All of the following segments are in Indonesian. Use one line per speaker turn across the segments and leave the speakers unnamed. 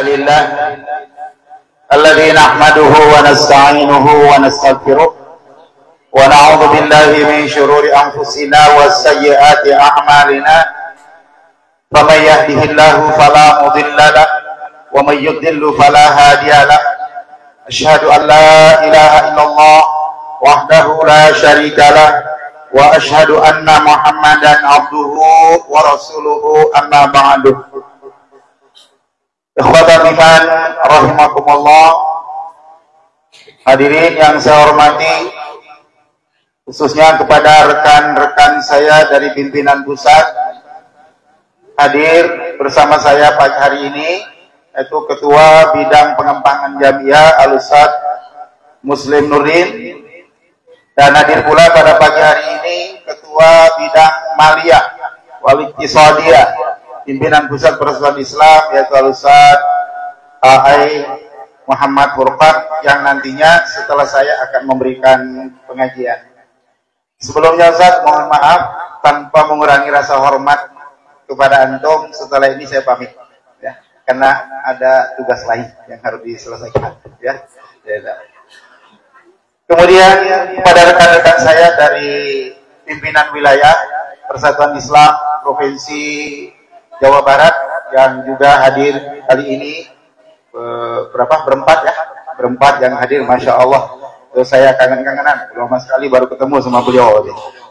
لله الذي نحمده ونستعينه ونستغفره ونعوذ بالله من شرور أنفسنا وسيئات أعمالنا فمن يهده الله فلا مضل له ومن يضلل فلا هادي له أشهد أن لا إله إلا الله وحده لا شريك له وأشهد أن محمدا عبده ورسوله أما بعد. Ikhwatal iman rahimakumullah, hadirin yang saya hormati, khususnya kepada rekan-rekan saya dari pimpinan pusat hadir bersama saya pagi hari ini, yaitu Ketua Bidang Pengembangan Jamiah Al-Ustadz Muslim Nurdin, dan hadir pula pada pagi hari ini Ketua Bidang Maliyah wal Iqtisadiyah pimpinan pusat Persatuan Islam, yaitu Al-Ustadz A.I. Muhammad Furqan, yang nantinya setelah saya akan memberikan pengajian. Sebelumnya Ustadz, mohon maaf tanpa mengurangi rasa hormat kepada antum, setelah ini saya pamit ya, karena ada tugas lain yang harus diselesaikan ya. Kemudian pada rekan-rekan saya dari pimpinan wilayah Persatuan Islam Provinsi Jawa Barat yang juga hadir kali ini, berempat yang hadir, Masya Allah. Terus saya kangen-kangenan, lama sekali baru ketemu sama beliau,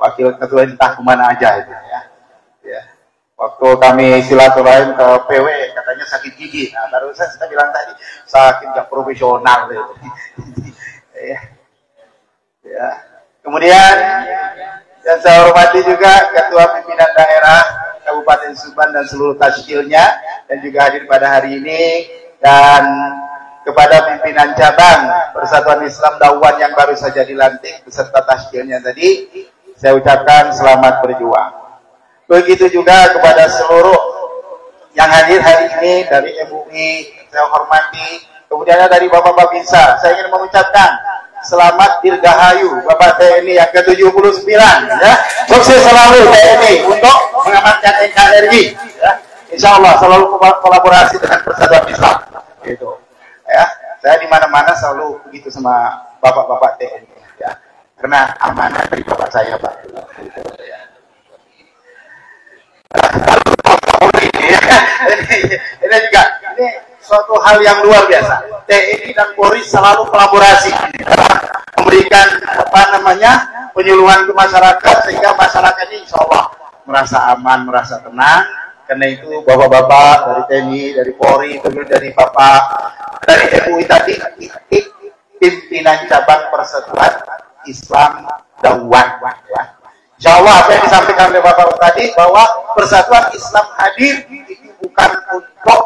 wakil ketua entah kemana aja itu ya. Waktu kami silaturahim ke PW, katanya sakit gigi. Nah, baru saya bilang tadi sakit gak profesional gitu. Ya. Kemudian yang saya hormati juga ketua pimpinan daerah Kabupaten Subang dan seluruh tashkilnya, dan juga hadir pada hari ini, dan kepada pimpinan cabang Persatuan Islam Dawan yang baru saja dilantik beserta tashkilnya tadi, saya ucapkan selamat berjuang. Begitu juga kepada seluruh yang hadir hari ini dari MUI, saya hormati. Kemudian dari Bapak Babinsa, saya ingin mengucapkan selamat dirgahayu Bapak TNI yang ke-79 ya. Sukses selalu TNI untuk mengamankan NKRI ya. Insya Allah selalu kolaborasi dengan Persatuan Islam gitu ya. Saya di mana-mana selalu begitu sama Bapak-bapak TNI ya. Karena amanah dari Bapak saya, Pak. Ini juga suatu hal yang luar biasa. TNI dan Polri selalu kolaborasi memberikan penyuluhan ke masyarakat, sehingga masyarakat ini insya Allah merasa aman, merasa tenang. Karena itu bapak-bapak dari TNI, dari Polri, kemudian dari bapak dari MUI tadi, pimpinan cabang Persatuan Islam Dawan ya. Insya Allah apa yang disampaikan oleh bapak tadi, bahwa Persatuan Islam hadir itu bukan untuk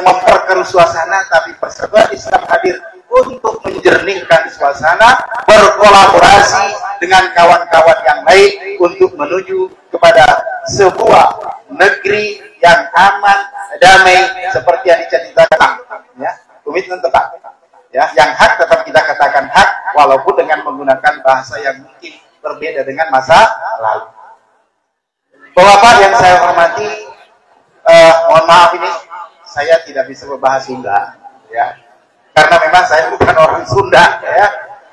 memperkeruh suasana, tapi Persatuan Islam hadir untuk menjernihkan suasana, berkolaborasi dengan kawan-kawan yang lain untuk menuju kepada sebuah negeri yang aman, damai, seperti yang diceritakan ya. Komitmen tetap ya, yang hak tetap kita katakan hak, walaupun dengan menggunakan bahasa yang mungkin berbeda dengan masa lalu. Bapak yang saya hormati, mohon maaf ini saya tidak bisa berbahasa Sunda ya, karena memang saya bukan orang Sunda ya.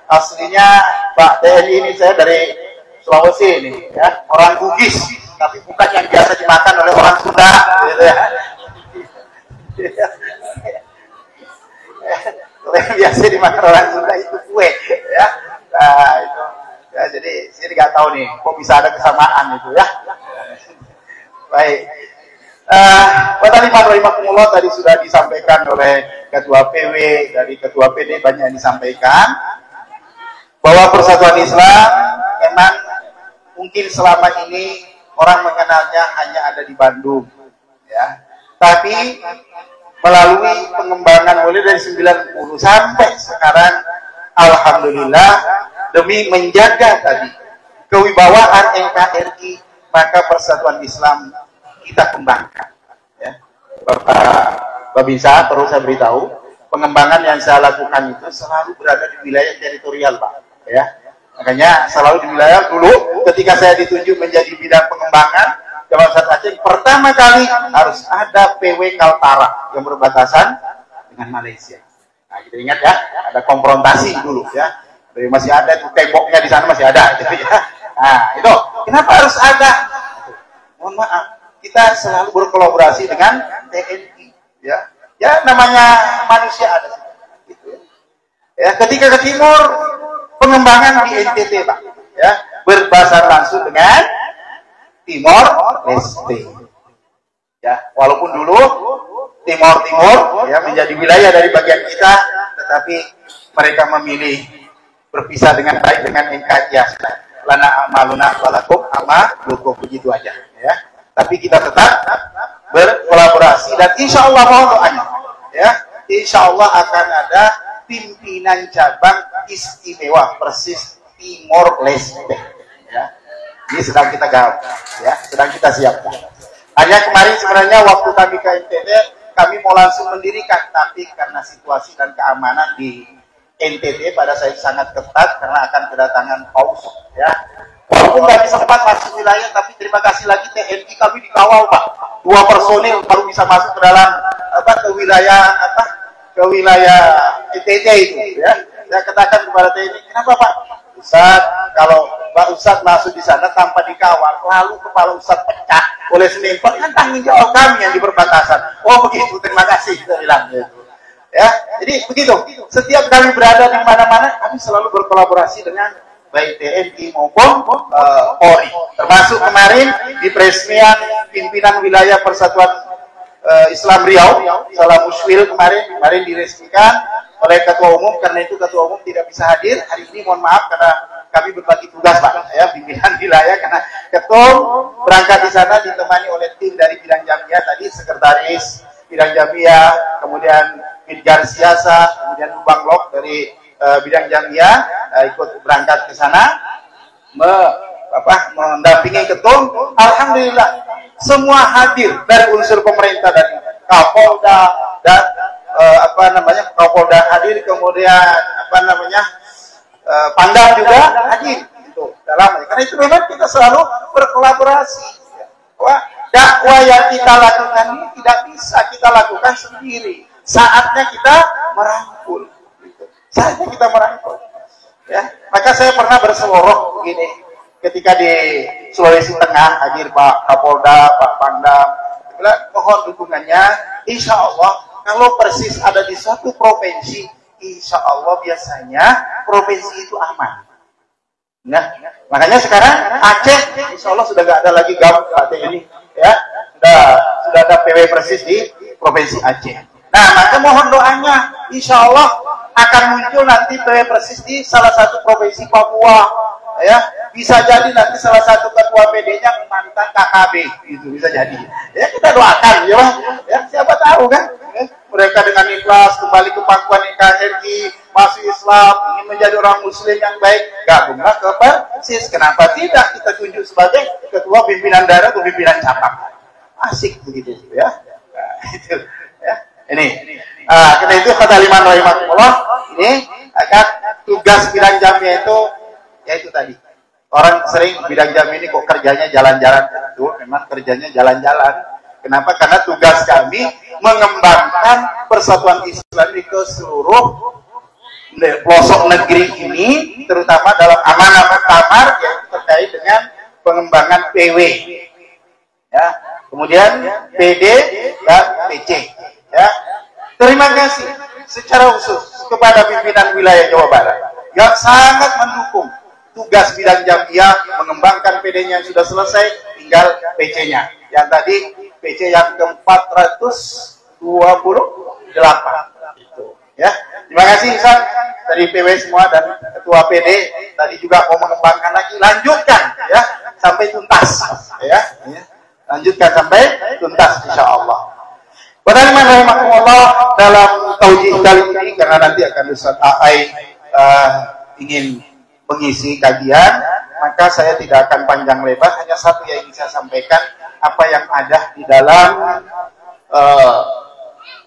Aslinya Pak TNI ini saya dari Sulawesi ini ya, orang Bugis, tapi bukan yang biasa dimakan oleh orang Sunda gitu ya. Yang biasa dimakan orang Sunda itu kue ya. Nah, itu ya, jadi saya nggak tahu nih kok bisa ada kesamaan itu ya. Baik. Pada rahimahumullah tadi sudah disampaikan oleh Ketua PW, dari Ketua PD banyak yang disampaikan bahwa Persatuan Islam memang mungkin selama ini orang mengenalnya hanya ada di Bandung ya. Tapi melalui pengembangan mulai dari 90 sampai sekarang, alhamdulillah, demi menjaga tadi kewibawaan NKRI, maka Persatuan Islam kita kembangkan ya. Bapak Babinsa perlu saya beritahu, pengembangan yang saya lakukan itu selalu berada di wilayah teritorial, Pak ya. Makanya selalu di wilayah dulu ketika saya ditunjuk menjadi bidang pengembangan, Jawa Barat Aceh pertama kali harus ada PW Kaltara yang berbatasan dengan Malaysia. Nah, kita ingat ya, ada konfrontasi dulu ya. Jadi masih ada tuh temboknya di sana masih ada gitu ya. Nah, itu kenapa harus ada? Mohon maaf, kita selalu berkolaborasi dengan TNI ya. Ya namanya manusia ada gitu ya. Ya, ketika ke timur pengembangan di NTT Pak ya, berbatasan langsung dengan Timor Leste. Ya, walaupun dulu Timor ya menjadi wilayah dari bagian kita, tetapi mereka memilih berpisah dengan baik dengan NKRI. Lana amaluna walakum amalukum, begitu aja ya. Tapi kita tetap berkolaborasi dan insya Allah mohon doanya ya, insya Allah akan ada pimpinan cabang istimewa persis Timor Leste ya. Ini sedang kita garap ya, sedang kita siapkan. Hanya kemarin sebenarnya waktu kami ke NTT kami mau langsung mendirikan, tapi karena situasi dan keamanan di NTT pada saat sangat ketat karena akan kedatangan paus ya. Walaupun nggak sempat masuk wilayah, tapi terima kasih lagi TNI kami dikawal Pak. 2 personil baru bisa masuk ke dalam ke wilayah NTT itu ya. Saya katakan kepada TNI, kenapa Pak? Ustaz, kalau Pak Ustaz masuk di sana tanpa dikawal, lalu kepala Ustaz pecah oleh sniper, kan tanggung jawab kami yang di perbatasan. Oh begitu, terima kasih kita bilang gitu. Ya, jadi begitu. Setiap kami berada di mana-mana, kami selalu berkolaborasi dengan baik TNI maupun Polri. Termasuk kemarin di peresmian pimpinan wilayah Persatuan Islam Riau, Salam Muswil kemarin diresmikan oleh Ketua Umum. Karena itu Ketua Umum tidak bisa hadir hari ini, mohon maaf karena kami berbagi tugas Pak ya, pimpinan wilayah, karena Ketua berangkat di sana ditemani oleh tim dari bidang jamiah tadi, sekretaris bidang jamiah, kemudian Midgar Siasa, kemudian Bang Lok dari bidang jamiah ikut berangkat ke sana mendampingi ketum. Alhamdulillah semua hadir dari unsur pemerintah, dari Kapolda dan Kapolda hadir, kemudian Pangdam juga hadir itu dalamnya. Karena itu memang kita selalu berkolaborasi. Wah, dakwah yang kita lakukan ini tidak bisa kita lakukan sendiri. Saatnya kita merangkul. Saatnya kita merangkul. Ya, maka saya pernah berseloroh begini. Ketika di Sulawesi Tengah hadir Pak Kapolda, Pak Pangdam, bilang mohon dukungannya. Insya Allah kalau persis ada di suatu provinsi, insya Allah biasanya provinsi itu aman. Nah, makanya sekarang Aceh, insya Allah sudah nggak ada lagi GAM Aceh ini, ya, sudah ada PW persis di provinsi Aceh. Nah, maka mohon doanya, insya Allah akan muncul nanti PW persis di salah satu provinsi Papua, ya, bisa jadi nanti salah satu ketua PD-nya mantan KKB, itu bisa jadi. Ya kita doakan, ya siapa tahu kan, ya, mereka dengan ikhlas kembali ke pangkuan NKRI, masuk Islam, ingin menjadi orang Muslim yang baik, gabunglah ke persis. Kenapa tidak kita tunjuk sebagai ketua pimpinan daerah atau pimpinan cabang? Asik begitu, ya. Nah, itu, ya. Ini, karena itu kata Liman rahimahullah, ini akan tugas bidang jamiah itu, yaitu tadi. Orang sering bidang jamiah ini kok kerjanya jalan-jalan, itu memang kerjanya jalan-jalan. Kenapa? Karena tugas kami mengembangkan persatuan Islam di ke seluruh pelosok negeri ini, terutama dalam amanah muktamar yang terkait dengan pengembangan PW, ya, kemudian PD dan PC. Ya, terima kasih secara khusus kepada pimpinan wilayah Jawa Barat yang sangat mendukung tugas bidang jamiah, mengembangkan PD-nya yang sudah selesai, tinggal PC-nya. Yang tadi PC yang ke-428 itu. Ya, terima kasih Ustaz dari PW semua dan Ketua PD tadi juga mau mengembangkan lagi, lanjutkan ya sampai tuntas ya. Lanjutkan sampai tuntas insyaallah. Padahal rahimahullah dalam taujih kali ini, karena nanti akan Ustaz A'ai ingin mengisi kajian, maka saya tidak akan panjang lebar, hanya satu yang ingin saya sampaikan, apa yang ada di dalam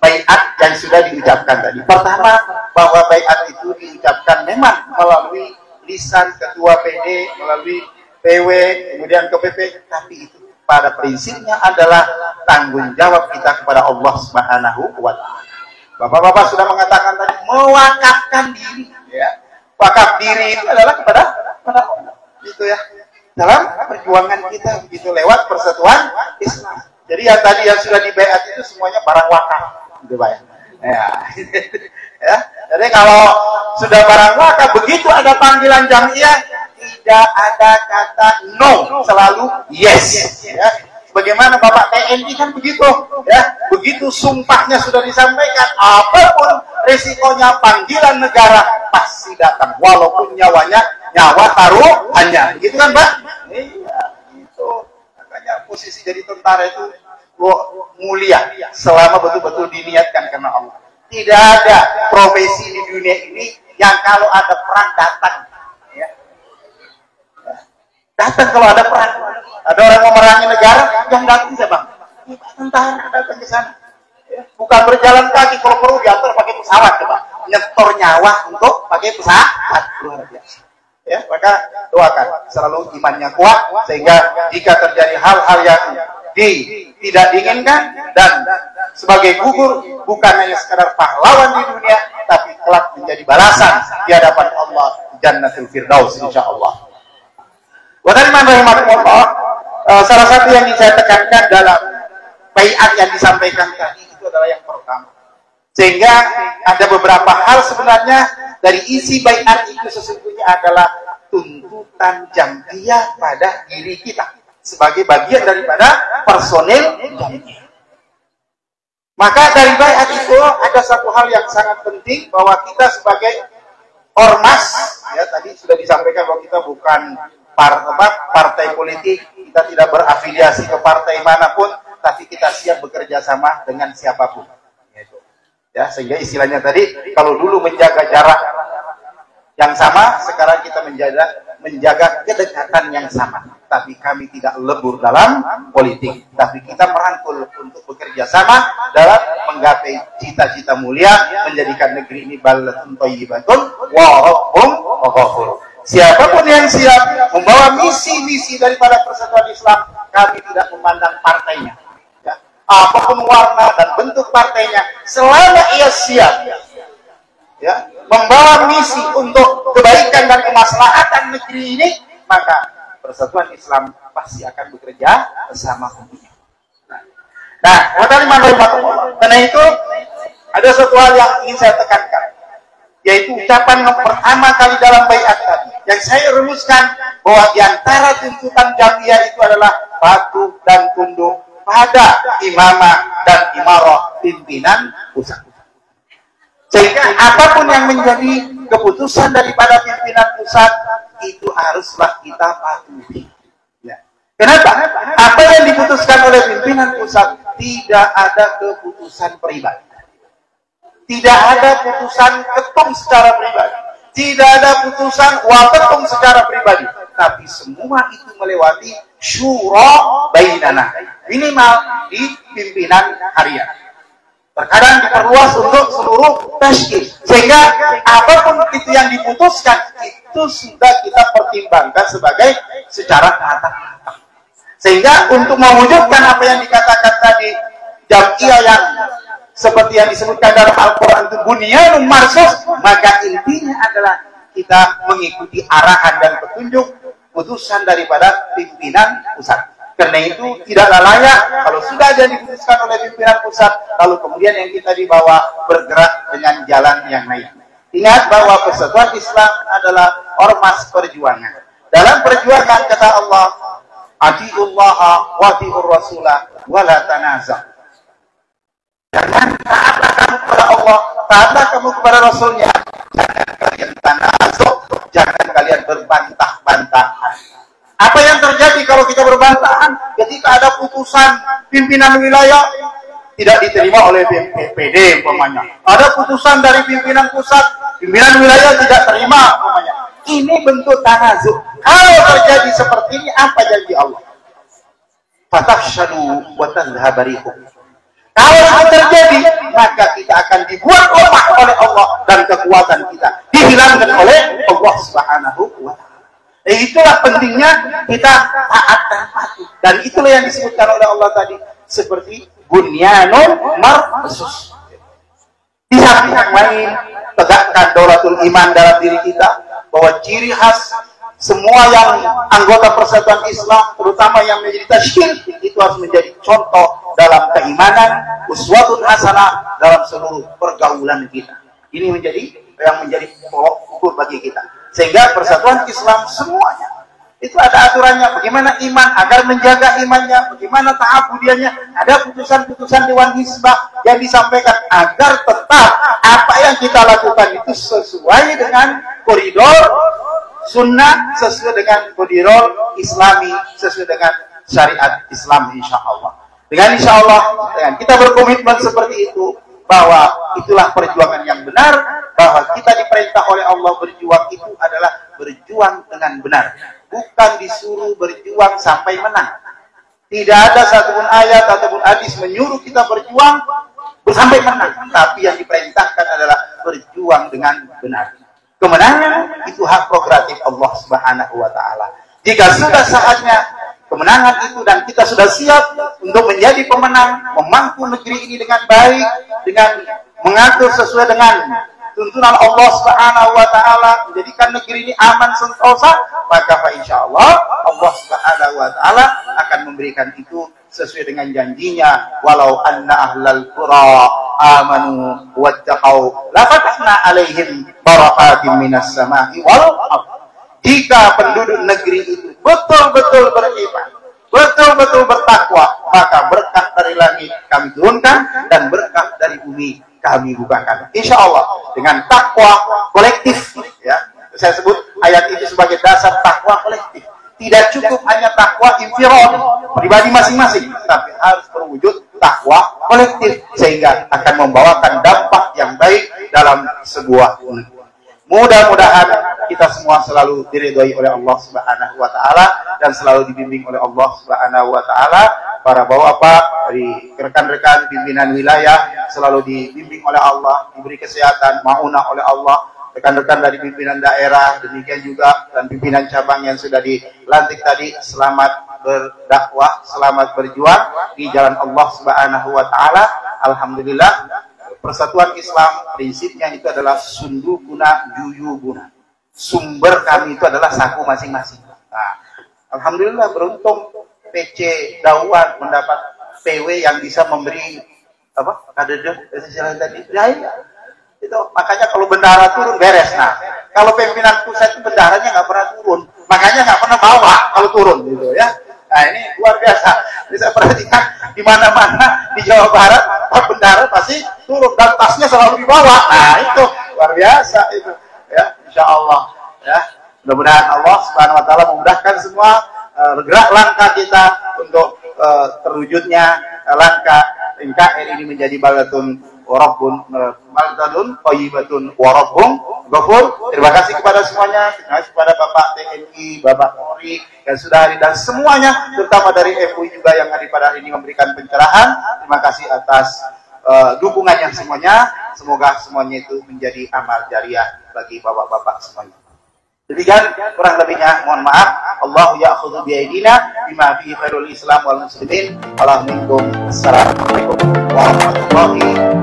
baiat yang sudah diucapkan tadi. Pertama, bahwa baiat itu diucapkan memang melalui lisan Ketua PD, melalui PW, kemudian KPP, tapi itu pada prinsipnya adalah tanggung jawab kita kepada Allah Subhanahu wa Ta'ala. Bapak-bapak sudah mengatakan tadi, mewakafkan diri, ya. Wakaf diri itu adalah kepada Allah, gitu ya. Dalam perjuangan kita begitu lewat persatuan Islam. Jadi yang tadi yang sudah dibaiat itu semuanya barang wakaf, gitu Pak. Ya. Ya. Jadi kalau sudah barang wakaf, begitu ada panggilan jamiah, tidak ada kata no, selalu yes. Ya. Bagaimana Bapak TNI kan begitu, ya. Begitu sumpahnya sudah disampaikan, apapun resikonya panggilan negara pasti datang, walaupun nyawa taruhannya, gitu kan Pak? Iya, itu. Makanya posisi jadi tentara itu mulia, selama betul-betul diniatkan karena Allah. Tidak ada profesi di dunia ini yang kalau ada perang datang, ya. Datang kalau ada perang. Ada orang mau merangi negara, yang datang siapa? Tentara datang ke sana. Ya. Bukan berjalan kaki, kalau perlu diantar pakai pesawat, coba. Nyetor nyawa untuk pakai pesawat, luar biasa. Ya, maka doakan selalu imannya kuat sehingga jika terjadi hal-hal yang tidak diinginkan dan sebagai gugur bukan hanya sekadar pahlawan di dunia, tapi kelak menjadi balasan di hadapan Allah, Jannatul Firdaus insyaallah. Wa rahimahullah, salah satu yang saya tekankan dalam baiat yang disampaikan tadi itu adalah yang pertama. Sehingga ada beberapa hal sebenarnya dari isi baiat itu sesungguhnya adalah tuntutan jamiah pada diri kita sebagai bagian daripada personil jamiah. Maka dari baiat itu ada satu hal yang sangat penting, bahwa kita sebagai ormas, ya tadi sudah disampaikan bahwa kita bukan partai politik, kita tidak berafiliasi ke partai manapun, tapi kita siap bekerja sama dengan siapapun. Ya, sehingga istilahnya tadi, kalau dulu menjaga jarak yang sama, sekarang kita menjaga kedekatan yang sama. Tapi kami tidak lebur dalam politik, tapi kita merangkul untuk bekerja sama dalam menggapai cita-cita mulia, menjadikan negeri ini baldatun thayyibatun wa rabbun ghafur. Siapapun yang siap membawa misi-misi daripada persatuan Islam, kami tidak memandang partainya, ya. Apapun warna dan bentuk partainya, selama ia siap, ya, membawa misi untuk kebaikan dan kemaslahatan negeri ini, maka persatuan Islam pasti akan bekerja bersama tentunya. Nah, karena itu ada satu hal yang ingin saya tekankan, yaitu ucapan yang pertama kali dalam baiat tadi, yang saya rumuskan bahwa di antara tuntutan jamiah itu adalah patuh dan tunduk pada imamah dan imarah pimpinan pusat. Sehingga apapun yang menjadi keputusan daripada pimpinan pusat itu haruslah kita patuhi. Ya. Kenapa? Apa yang diputuskan oleh pimpinan pusat tidak ada keputusan pribadi. Tidak ada putusan ketum secara pribadi. Tidak ada putusan waketum secara pribadi. Tapi semua itu melewati syura bainana. Minimal di pimpinan harian. Terkadang diperluas untuk seluruh tasykil. Sehingga apapun itu yang diputuskan, itu sudah kita pertimbangkan sebagai secara matang-matang. Sehingga untuk mewujudkan apa yang dikatakan tadi, jamiah yang seperti yang disebutkan dalam Al-Quran itu bunyanun marsus, maka intinya adalah kita mengikuti arahan dan petunjuk putusan daripada pimpinan pusat. Karena itu tidaklah layak kalau sudah ada diputuskan oleh pimpinan pusat, lalu kemudian yang kita dibawa bergerak dengan jalan yang lain. Ingat bahwa persatuan Islam adalah ormas perjuangan. Dalam perjuangan kata Allah, atiullaha wa atiur rasulah wa la tanaza'u. Jangan taatlah kamu kepada Allah, taatlah kamu kepada Rasulnya. Jangan kalian tanazuk, jangan kalian berbantah-bantahan. Apa yang terjadi kalau kita berbantahan? Ketika ada putusan pimpinan wilayah tidak diterima oleh BPD umpamanya. Ada putusan dari pimpinan pusat, pimpinan wilayah tidak terima umpamanya. Ini bentuk tanazuk. Kalau terjadi seperti ini, apa janji Allah? Fatafshalu wa tadhhabu rihukum. Kalau itu terjadi, maka kita akan dibuat lemah oleh Allah dan kekuatan kita dihilangkan oleh Allah Subhanahu wa Ta'ala. Itulah pentingnya kita taat dan patuh. Dan itulah yang disebutkan oleh Allah tadi seperti bunyanun marsus. Di samping yang lain, tegakkan daulatul iman dalam diri kita, bahwa ciri khas semua yang anggota persatuan Islam, terutama yang menjadi tasyil, itu harus menjadi contoh dalam keimanan, uswatun hasanah dalam seluruh pergaulan kita. Ini yang menjadi tolok ukur bagi kita. Sehingga persatuan Islam semuanya itu ada aturannya, bagaimana iman agar menjaga imannya, bagaimana ta'abudiannya, ada putusan-putusan Dewan Hizbah yang disampaikan agar tetap apa yang kita lakukan itu sesuai dengan koridor sunnah, sesuai dengan koridor islami, sesuai dengan syariat Islam, insya Allah. Dengan insya Allah, dengan kita berkomitmen seperti itu, bahwa itulah perjuangan yang benar, bahwa kita diperintah oleh Allah berjuang itu adalah berjuang dengan benar, bukan disuruh berjuang sampai menang. Tidak ada satupun ayat ataupun hadis menyuruh kita berjuang sampai menang, tapi yang diperintahkan adalah berjuang dengan benar. Kemenangan itu hak prerogatif Allah Subhanahu wa taala. Jika sudah saatnya kemenangan itu dan kita sudah siap untuk menjadi pemenang, memangku negeri ini dengan baik, dengan mengatur sesuai dengan tuntunan Allah Subhanahu wa taala, menjadikan negeri ini aman sentosa, maka insyaallah Allah Subhanahu wa taala akan memberikan itu sesuai dengan janjinya, walau anna ahlal qura amanu wattaqau la fatahna alaihim barakatim minas sama'i wal ardh. Jika penduduk negeri itu betul-betul beriman, betul-betul bertakwa, maka berkah dari langit kami turunkan dan berkah dari bumi kami bukakan. Insya Allah dengan takwa kolektif, ya, saya sebut ayat itu sebagai dasar takwa kolektif. Tidak cukup hanya takwa infirad pribadi masing-masing, tapi harus terwujud takwa kolektif sehingga akan membawakan dampak yang baik dalam sebuah negeri. Mudah-mudahan kita semua selalu diridhoi oleh Allah Subhanahu wa taala dan selalu dibimbing oleh Allah Subhanahu wa taala. Para bapak-bapak dari rekan-rekan pimpinan wilayah selalu dibimbing oleh Allah, diberi kesehatan, maunah oleh Allah. Rekan-rekan dari pimpinan daerah demikian juga, dan pimpinan cabang yang sudah dilantik tadi, selamat berdakwah, selamat berjuang di jalan Allah Subhanahu wa taala. Alhamdulillah, persatuan Islam prinsipnya itu adalah sundukuna juyubuna. Sumber kami itu adalah saku masing-masing. Nah, alhamdulillah beruntung PC Dawan mendapat PW yang bisa memberi apa? Kader tadi. Ya, itu makanya kalau bendahara turun beres. Nah, kalau pimpinan pusat itu bendaharanya nggak pernah turun, makanya nggak pernah bawa kalau turun gitu ya. Nah, ini luar biasa. Bisa perhatikan di mana-mana di Jawa Barat, Pak bendahara pasti turun dan tasnya selalu dibawa. Nah, itu luar biasa itu ya, insya Allah ya. Mudah-mudahan Allah Subhanahu wa taala memudahkan semua gerak langkah kita untuk terwujudnya langkah NKRI ini menjadi baldatun warabbun baldatun thayyibatun warabbun ghafur. Terima kasih kepada semuanya, terima kasih kepada Bapak TNI, Bapak Polri yang sudah hadir dan semuanya, terutama dari MUI juga yang hadir pada hari ini memberikan pencerahan. Terima kasih atas dukungannya semuanya. Semoga semuanya itu menjadi amal jariah bagi bapak-bapak semuanya. Demikian kurang lebihnya, mohon maaf. Allahu ya'khudhu bi'aidina bima fi khairul Islam wal muslimin. Assalamualaikum warahmatullahi